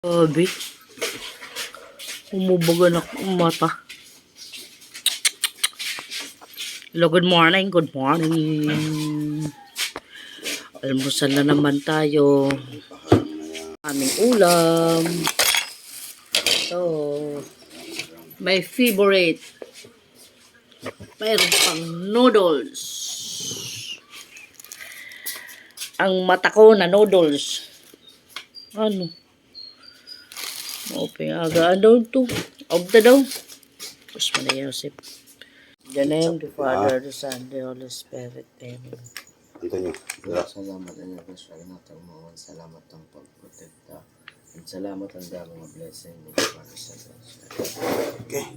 Grabe. Umubaga na ang mata. Hello, good morning. Good morning. Almusal na naman tayo. Aming ulam. So, my favorite. Mayroon pang noodles. Ang mata ko na noodles. Ano? Open aga daw to. Ogda daw. Tapos man na Yosef. The name, the Father, the Son, the Holy Spirit. Amen. Antonio. Salamat ang mga salamat ang mga salamat ang pagprotekta. At salamat ang dami mga blessing ni para sa Diyos. Okay.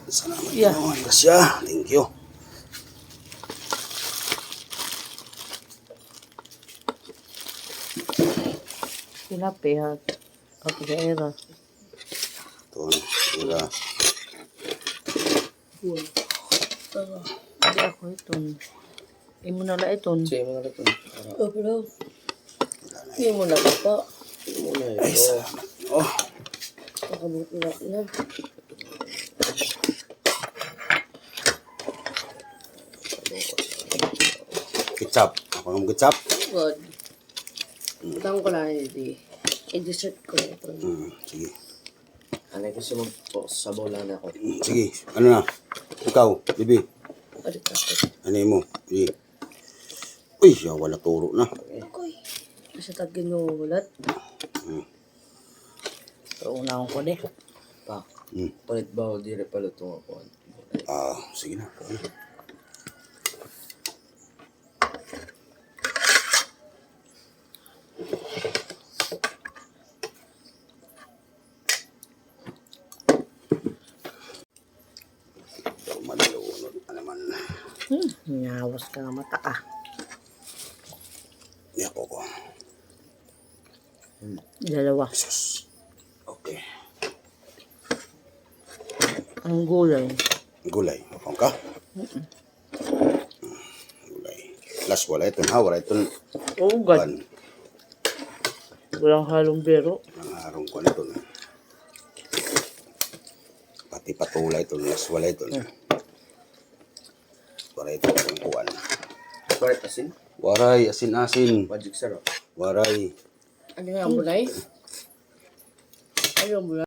Salamat naman. Kasya. Thank you. Pinapihat. Ako sa era. Ito. Sila. Hindi ako ito. Imo na lang ito. Sige mo na ito. Oh, bro. Imo na ka pa. Sige mo na Ay, ito. salamat. Oh. Nakabuti na na. Ketchup. Apa ng ketchup? God. Utang ko lang hindi. I-dessert ko na ito. Sige. Ano gusto mo po? Sabaw lang ako. Sige. Ano na? Ikaw, bibi. Balik ako. Ano mo? Sige. Uy, siya wala turo na. Akoy. Kasi tagin mo ulat. So, unahon ko din. Pa. Palit ba o dire pala itong ako? Sige na. Ito, malulunod na naman. Nyawas ka nga mata ka. Yan po ko. Dalawa. Jesus. Okay. Ang gulay. Gulay. Apang ka? Gulay. Plus, wala ito. Wala ito. Oh, God. Walang halong bero. Nangarong ko na ito. Pati patulay ito. Plus, wala ito. Wala ito. Ang kuwan. Palit asin? Waray. Asin-asin. Magic sarap. Waray. Ano nga ang bulay? Ano ang bulay?